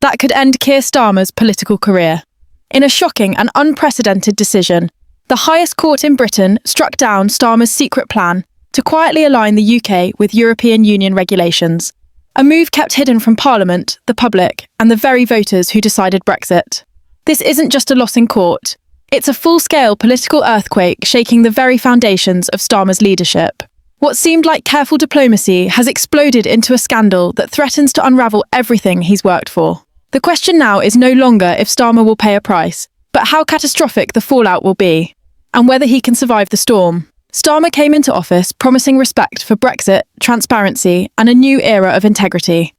that could end Keir Starmer's political career. In a shocking and unprecedented decision, the highest court in Britain struck down Starmer's secret plan to quietly align the UK with European Union regulations, a move kept hidden from Parliament, the public, and the very voters who decided Brexit. This isn't just a loss in court. It's a full-scale political earthquake shaking the very foundations of Starmer's leadership. What seemed like careful diplomacy has exploded into a scandal that threatens to unravel everything he's worked for. The question now is no longer if Starmer will pay a price, but how catastrophic the fallout will be, and whether he can survive the storm. Starmer came into office promising respect for Brexit, transparency, and a new era of integrity.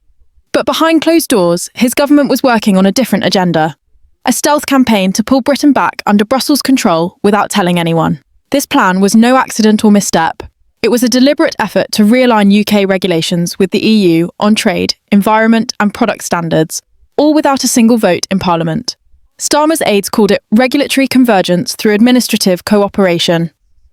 But behind closed doors, his government was working on a different agenda. A stealth campaign to pull Britain back under Brussels' control without telling anyone. This plan was no accident or misstep. It was a deliberate effort to realign UK regulations with the EU on trade, environment, and product standards, all without a single vote in Parliament. Starmer's aides called it regulatory convergence through administrative cooperation,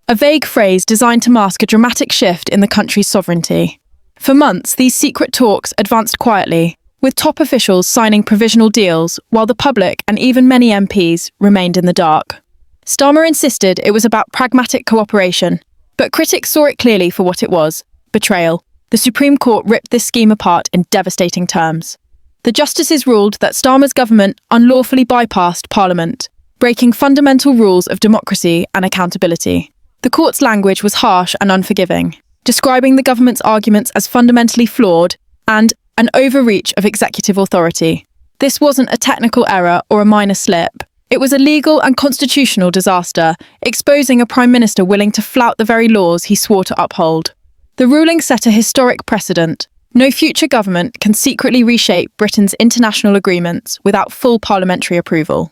a vague phrase designed to mask a dramatic shift in the country's sovereignty. For months, these secret talks advanced quietly, with top officials signing provisional deals, while the public and even many MPs remained in the dark. Starmer insisted it was about pragmatic cooperation, but critics saw it clearly for what it was: betrayal. The Supreme Court ripped this scheme apart in devastating terms. The justices ruled that Starmer's government unlawfully bypassed Parliament, breaking fundamental rules of democracy and accountability. The court's language was harsh and unforgiving, describing the government's arguments as fundamentally flawed and an overreach of executive authority. This wasn't a technical error or a minor slip. It was a legal and constitutional disaster, exposing a prime minister willing to flout the very laws he swore to uphold. The ruling set a historic precedent. No future government can secretly reshape Britain's international agreements without full parliamentary approval.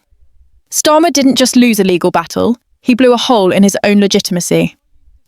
Starmer didn't just lose a legal battle, he blew a hole in his own legitimacy.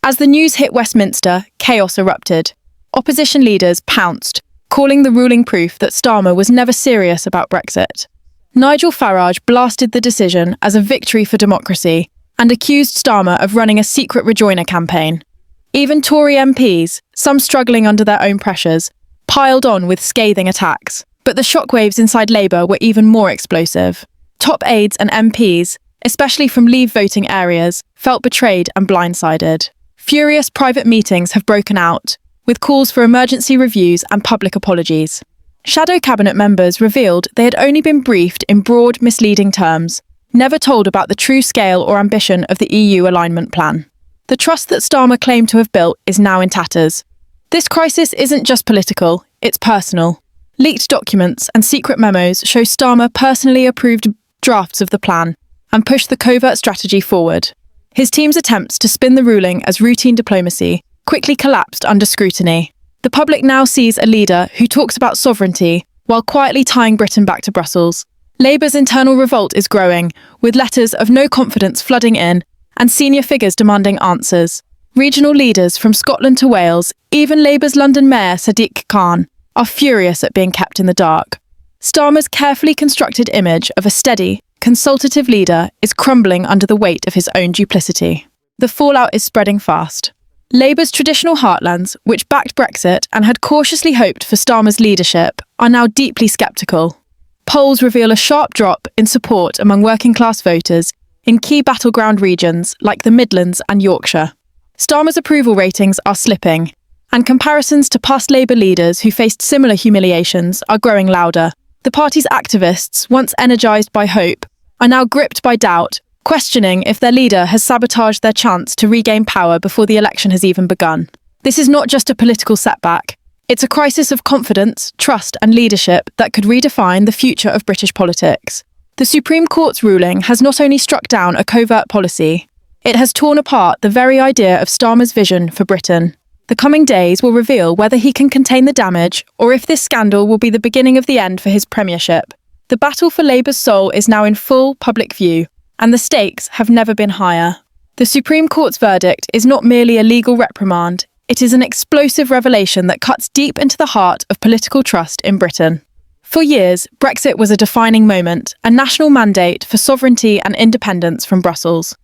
As the news hit Westminster, chaos erupted. Opposition leaders pounced, calling the ruling proof that Starmer was never serious about Brexit. Nigel Farage blasted the decision as a victory for democracy and accused Starmer of running a secret rejoiner campaign. Even Tory MPs, some struggling under their own pressures, piled on with scathing attacks. But the shockwaves inside Labour were even more explosive. Top aides and MPs, especially from Leave voting areas, felt betrayed and blindsided. Furious private meetings have broken out, with calls for emergency reviews and public apologies. Shadow cabinet members revealed they had only been briefed in broad, misleading terms, never told about the true scale or ambition of the EU alignment plan. The trust that Starmer claimed to have built is now in tatters. This crisis isn't just political, it's personal. Leaked documents and secret memos show Starmer personally approved drafts of the plan and pushed the covert strategy forward. His team's attempts to spin the ruling as routine diplomacy quickly collapsed under scrutiny. The public now sees a leader who talks about sovereignty while quietly tying Britain back to Brussels. Labour's internal revolt is growing, with letters of no confidence flooding in and senior figures demanding answers. Regional leaders from Scotland to Wales, even Labour's London Mayor Sadiq Khan, are furious at being kept in the dark. Starmer's carefully constructed image of a steady, consultative leader is crumbling under the weight of his own duplicity. The fallout is spreading fast. Labour's traditional heartlands, which backed Brexit and had cautiously hoped for Starmer's leadership, are now deeply sceptical. Polls reveal a sharp drop in support among working-class voters in key battleground regions like the Midlands and Yorkshire. Starmer's approval ratings are slipping, and comparisons to past Labour leaders who faced similar humiliations are growing louder. The party's activists, once energised by hope, are now gripped by doubt, questioning if their leader has sabotaged their chance to regain power before the election has even begun. This is not just a political setback. It's a crisis of confidence, trust and leadership that could redefine the future of British politics. The Supreme Court's ruling has not only struck down a covert policy, it has torn apart the very idea of Starmer's vision for Britain. The coming days will reveal whether he can contain the damage or if this scandal will be the beginning of the end for his premiership. The battle for Labour's soul is now in full public view, and the stakes have never been higher. The Supreme Court's verdict is not merely a legal reprimand, it is an explosive revelation that cuts deep into the heart of political trust in Britain. For years, Brexit was a defining moment, a national mandate for sovereignty and independence from Brussels.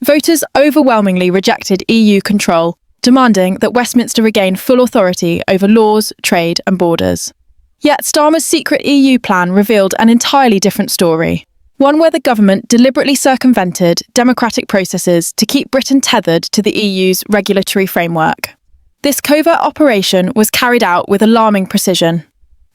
Voters overwhelmingly rejected EU control, demanding that Westminster regain full authority over laws, trade and borders. Yet Starmer's secret EU plan revealed an entirely different story. One where the government deliberately circumvented democratic processes to keep Britain tethered to the EU's regulatory framework. This covert operation was carried out with alarming precision.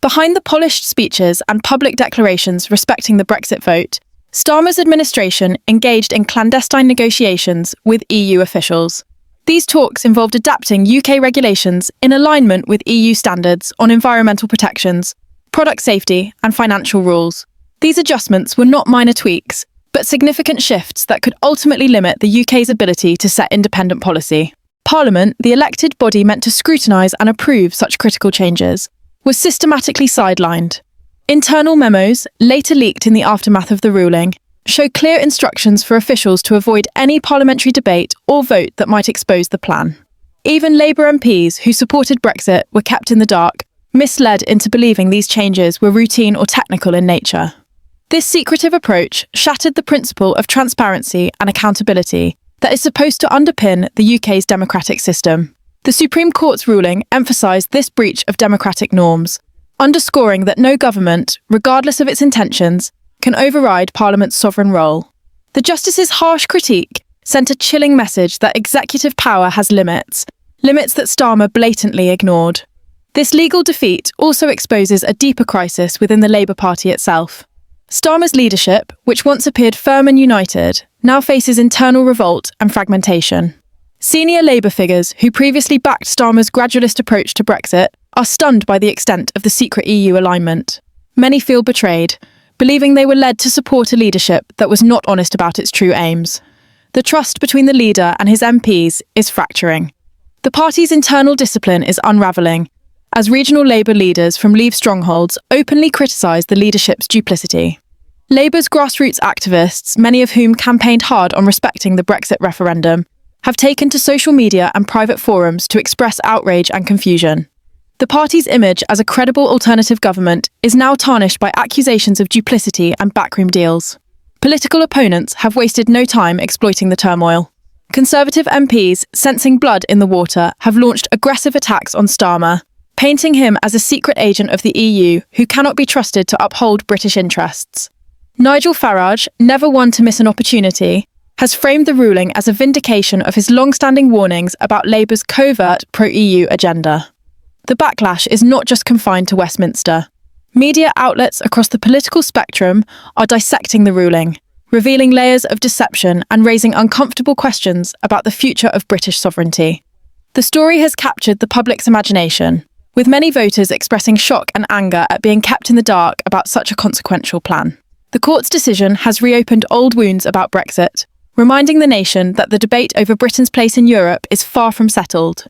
Behind the polished speeches and public declarations respecting the Brexit vote, Starmer's administration engaged in clandestine negotiations with EU officials. These talks involved adapting UK regulations in alignment with EU standards on environmental protections, product safety, and financial rules. These adjustments were not minor tweaks, but significant shifts that could ultimately limit the UK's ability to set independent policy. Parliament, the elected body meant to scrutinise and approve such critical changes, was systematically sidelined. Internal memos, later leaked in the aftermath of the ruling, show clear instructions for officials to avoid any parliamentary debate or vote that might expose the plan. Even Labour MPs who supported Brexit were kept in the dark, misled into believing these changes were routine or technical in nature. This secretive approach shattered the principle of transparency and accountability that is supposed to underpin the UK's democratic system. The Supreme Court's ruling emphasised this breach of democratic norms, underscoring that no government, regardless of its intentions, can override Parliament's sovereign role. The Justice's harsh critique sent a chilling message that executive power has limits that Starmer blatantly ignored. This legal defeat also exposes a deeper crisis within the Labour Party itself. Starmer's leadership, which once appeared firm and united, now faces internal revolt and fragmentation. Senior Labour figures who previously backed Starmer's gradualist approach to Brexit are stunned by the extent of the secret EU alignment. Many feel betrayed, believing they were led to support a leadership that was not honest about its true aims. The trust between the leader and his MPs is fracturing. The party's internal discipline is unravelling, as regional Labour leaders from Leave strongholds openly criticise the leadership's duplicity. Labour's grassroots activists, many of whom campaigned hard on respecting the Brexit referendum, have taken to social media and private forums to express outrage and confusion. The party's image as a credible alternative government is now tarnished by accusations of duplicity and backroom deals. Political opponents have wasted no time exploiting the turmoil. Conservative MPs, sensing blood in the water, have launched aggressive attacks on Starmer, painting him as a secret agent of the EU who cannot be trusted to uphold British interests. Nigel Farage, never one to miss an opportunity, has framed the ruling as a vindication of his long-standing warnings about Labour's covert pro-EU agenda. The backlash is not just confined to Westminster. Media outlets across the political spectrum are dissecting the ruling, revealing layers of deception and raising uncomfortable questions about the future of British sovereignty. The story has captured the public's imagination, with many voters expressing shock and anger at being kept in the dark about such a consequential plan. The court's decision has reopened old wounds about Brexit, reminding the nation that the debate over Britain's place in Europe is far from settled.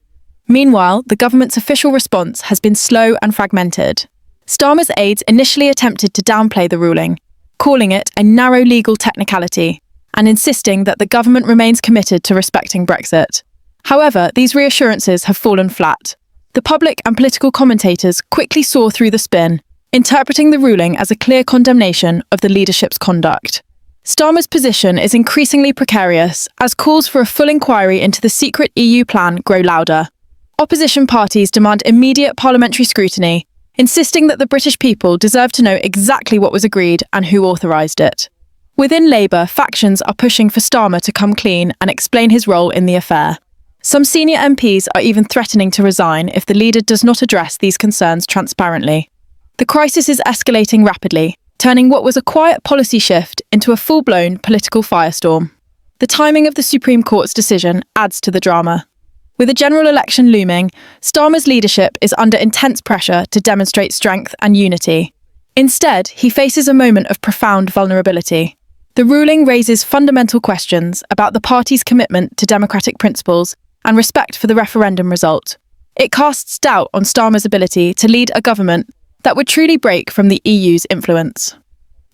Meanwhile, the government's official response has been slow and fragmented. Starmer's aides initially attempted to downplay the ruling, calling it a narrow legal technicality, and insisting that the government remains committed to respecting Brexit. However, these reassurances have fallen flat. The public and political commentators quickly saw through the spin, interpreting the ruling as a clear condemnation of the leadership's conduct. Starmer's position is increasingly precarious as calls for a full inquiry into the secret EU plan grow louder. Opposition parties demand immediate parliamentary scrutiny, insisting that the British people deserve to know exactly what was agreed and who authorised it. Within Labour, factions are pushing for Starmer to come clean and explain his role in the affair. Some senior MPs are even threatening to resign if the leader does not address these concerns transparently. The crisis is escalating rapidly, turning what was a quiet policy shift into a full-blown political firestorm. The timing of the Supreme Court's decision adds to the drama. With a general election looming, Starmer's leadership is under intense pressure to demonstrate strength and unity. Instead, he faces a moment of profound vulnerability. The ruling raises fundamental questions about the party's commitment to democratic principles and respect for the referendum result. It casts doubt on Starmer's ability to lead a government that would truly break from the EU's influence.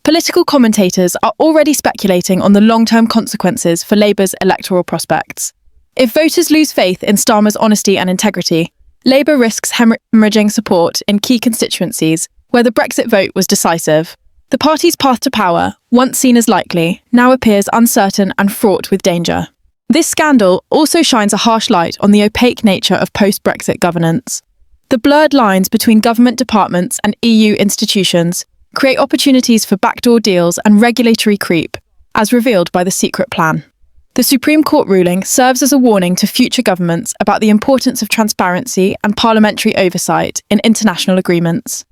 Political commentators are already speculating on the long-term consequences for Labour's electoral prospects. If voters lose faith in Starmer's honesty and integrity, Labour risks hemorrhaging support in key constituencies where the Brexit vote was decisive. The party's path to power, once seen as likely, now appears uncertain and fraught with danger. This scandal also shines a harsh light on the opaque nature of post-Brexit governance. The blurred lines between government departments and EU institutions create opportunities for backdoor deals and regulatory creep, as revealed by the secret plan. The Supreme Court ruling serves as a warning to future governments about the importance of transparency and parliamentary oversight in international agreements.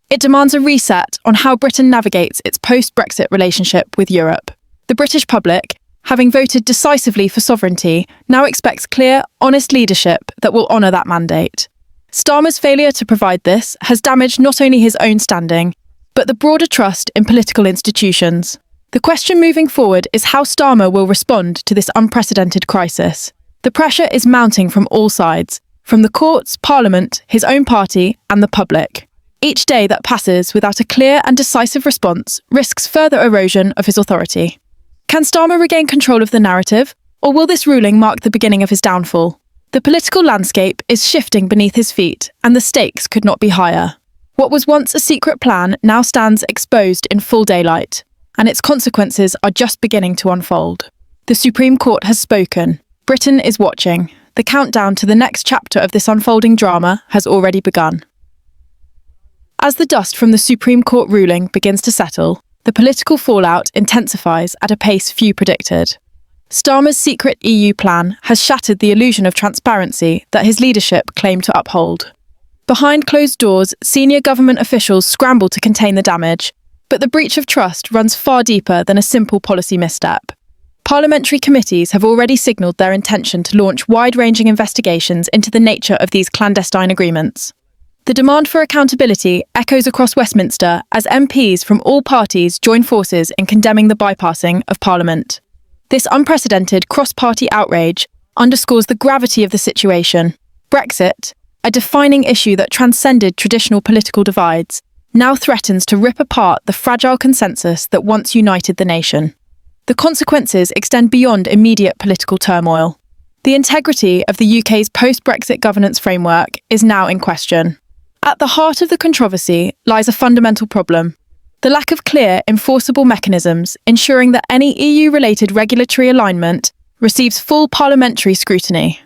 It demands a reset on how Britain navigates its post-Brexit relationship with Europe. The British public, having voted decisively for sovereignty, now expects clear, honest leadership that will honour that mandate. Starmer's failure to provide this has damaged not only his own standing, but the broader trust in political institutions. The question moving forward is how Starmer will respond to this unprecedented crisis. The pressure is mounting from all sides, from the courts, Parliament, his own party, and the public. Each day that passes without a clear and decisive response risks further erosion of his authority. Can Starmer regain control of the narrative, or will this ruling mark the beginning of his downfall? The political landscape is shifting beneath his feet, and the stakes could not be higher. What was once a secret plan now stands exposed in full daylight, and its consequences are just beginning to unfold. The Supreme Court has spoken. Britain is watching. The countdown to the next chapter of this unfolding drama has already begun. As the dust from the Supreme Court ruling begins to settle, the political fallout intensifies at a pace few predicted. Starmer's secret EU plan has shattered the illusion of transparency that his leadership claimed to uphold. Behind closed doors, senior government officials scramble to contain the damage, but the breach of trust runs far deeper than a simple policy misstep. Parliamentary committees have already signalled their intention to launch wide-ranging investigations into the nature of these clandestine agreements. The demand for accountability echoes across Westminster as MPs from all parties join forces in condemning the bypassing of Parliament. This unprecedented cross-party outrage underscores the gravity of the situation. Brexit, a defining issue that transcended traditional political divides, now threatens to rip apart the fragile consensus that once united the nation. The consequences extend beyond immediate political turmoil. The integrity of the UK's post-Brexit governance framework is now in question. At the heart of the controversy lies a fundamental problem: the lack of clear, enforceable mechanisms ensuring that any EU-related regulatory alignment receives full parliamentary scrutiny.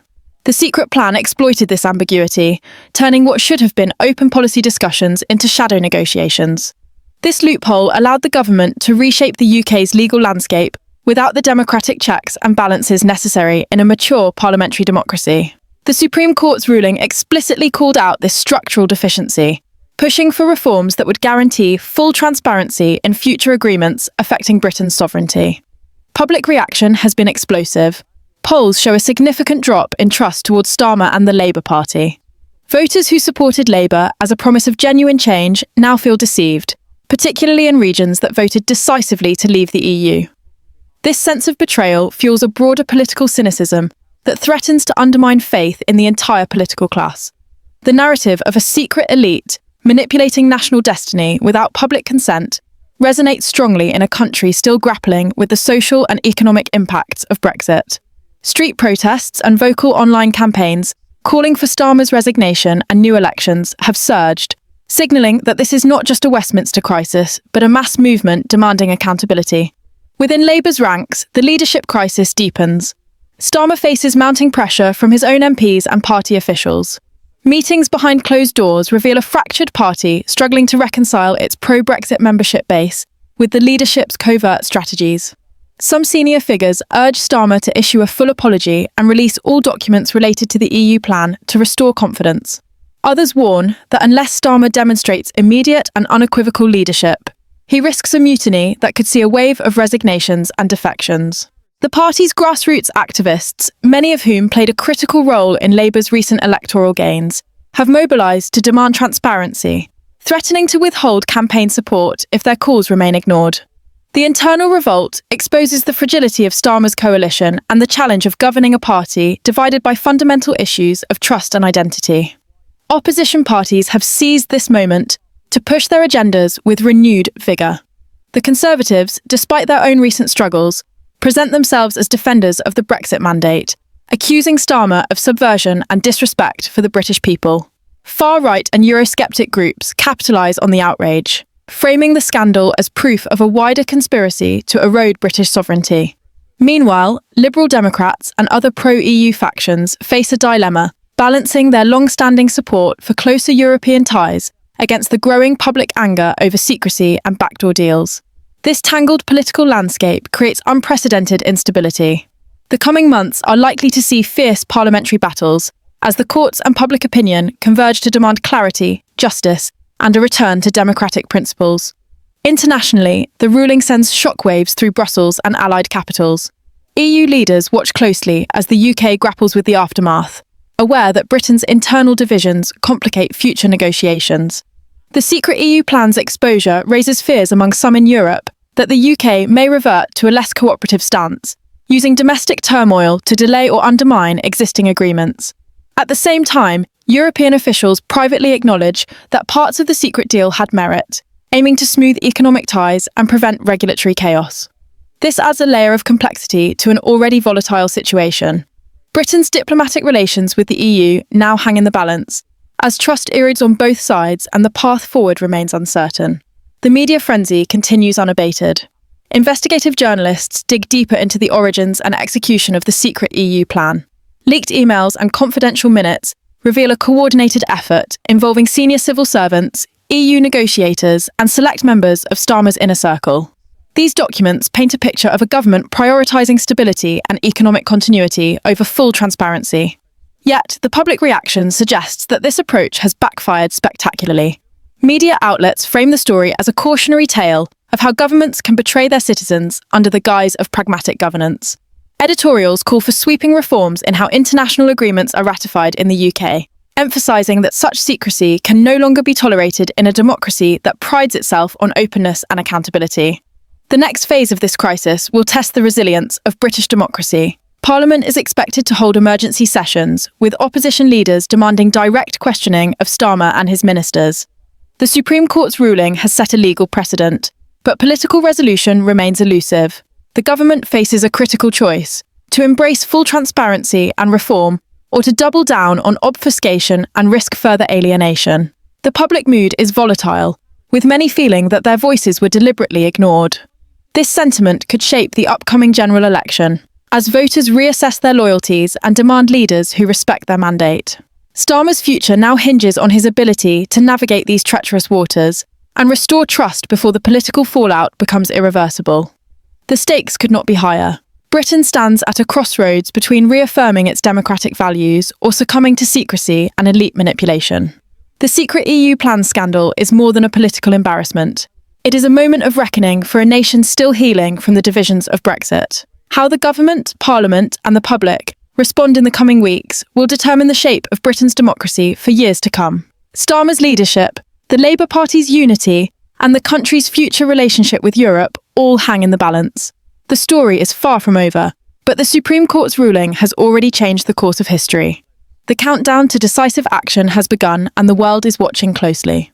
The secret plan exploited this ambiguity, turning what should have been open policy discussions into shadow negotiations. This loophole allowed the government to reshape the UK's legal landscape without the democratic checks and balances necessary in a mature parliamentary democracy. The Supreme Court's ruling explicitly called out this structural deficiency, pushing for reforms that would guarantee full transparency in future agreements affecting Britain's sovereignty. Public reaction has been explosive. Polls show a significant drop in trust towards Starmer and the Labour Party. Voters who supported Labour as a promise of genuine change now feel deceived, particularly in regions that voted decisively to leave the EU. This sense of betrayal fuels a broader political cynicism that threatens to undermine faith in the entire political class. The narrative of a secret elite manipulating national destiny without public consent resonates strongly in a country still grappling with the social and economic impacts of Brexit. Street protests and vocal online campaigns calling for Starmer's resignation and new elections have surged, signalling that this is not just a Westminster crisis, but a mass movement demanding accountability. Within Labour's ranks, the leadership crisis deepens. Starmer faces mounting pressure from his own MPs and party officials. Meetings behind closed doors reveal a fractured party struggling to reconcile its pro-Brexit membership base with the leadership's covert strategies. Some senior figures urge Starmer to issue a full apology and release all documents related to the EU plan to restore confidence. Others warn that unless Starmer demonstrates immediate and unequivocal leadership, he risks a mutiny that could see a wave of resignations and defections. The party's grassroots activists, many of whom played a critical role in Labour's recent electoral gains, have mobilised to demand transparency, threatening to withhold campaign support if their calls remain ignored. The internal revolt exposes the fragility of Starmer's coalition and the challenge of governing a party divided by fundamental issues of trust and identity. Opposition parties have seized this moment to push their agendas with renewed vigour. The Conservatives, despite their own recent struggles, present themselves as defenders of the Brexit mandate, accusing Starmer of subversion and disrespect for the British people. Far-right and Eurosceptic groups capitalise on the outrage, framing the scandal as proof of a wider conspiracy to erode British sovereignty. Meanwhile, Liberal Democrats and other pro-EU factions face a dilemma, balancing their long-standing support for closer European ties against the growing public anger over secrecy and backdoor deals. This tangled political landscape creates unprecedented instability. The coming months are likely to see fierce parliamentary battles as the courts and public opinion converge to demand clarity, justice, and a return to democratic principles. Internationally, the ruling sends shockwaves through Brussels and allied capitals. EU leaders watch closely as the UK grapples with the aftermath, aware that Britain's internal divisions complicate future negotiations. The secret EU plan's exposure raises fears among some in Europe that the UK may revert to a less cooperative stance, using domestic turmoil to delay or undermine existing agreements. At the same time, European officials privately acknowledge that parts of the secret deal had merit, aiming to smooth economic ties and prevent regulatory chaos. This adds a layer of complexity to an already volatile situation. Britain's diplomatic relations with the EU now hang in the balance, as trust erodes on both sides and the path forward remains uncertain. The media frenzy continues unabated. Investigative journalists dig deeper into the origins and execution of the secret EU plan. Leaked emails and confidential minutes reveal a coordinated effort involving senior civil servants, EU negotiators, and select members of Starmer's inner circle. These documents paint a picture of a government prioritising stability and economic continuity over full transparency. Yet, the public reaction suggests that this approach has backfired spectacularly. Media outlets frame the story as a cautionary tale of how governments can betray their citizens under the guise of pragmatic governance. Editorials call for sweeping reforms in how international agreements are ratified in the UK, emphasising that such secrecy can no longer be tolerated in a democracy that prides itself on openness and accountability. The next phase of this crisis will test the resilience of British democracy. Parliament is expected to hold emergency sessions, with opposition leaders demanding direct questioning of Starmer and his ministers. The Supreme Court's ruling has set a legal precedent, but political resolution remains elusive. The government faces a critical choice: to embrace full transparency and reform, or to double down on obfuscation and risk further alienation. The public mood is volatile, with many feeling that their voices were deliberately ignored. This sentiment could shape the upcoming general election, as voters reassess their loyalties and demand leaders who respect their mandate. Starmer's future now hinges on his ability to navigate these treacherous waters and restore trust before the political fallout becomes irreversible. The stakes could not be higher. Britain stands at a crossroads between reaffirming its democratic values or succumbing to secrecy and elite manipulation. The secret EU plan scandal is more than a political embarrassment. It is a moment of reckoning for a nation still healing from the divisions of Brexit. How the government, parliament, and the public respond in the coming weeks will determine the shape of Britain's democracy for years to come. Starmer's leadership, the Labour Party's unity, and the country's future relationship with Europe all hang in the balance. The story is far from over, but the Supreme Court's ruling has already changed the course of history. The countdown to decisive action has begun, and the world is watching closely.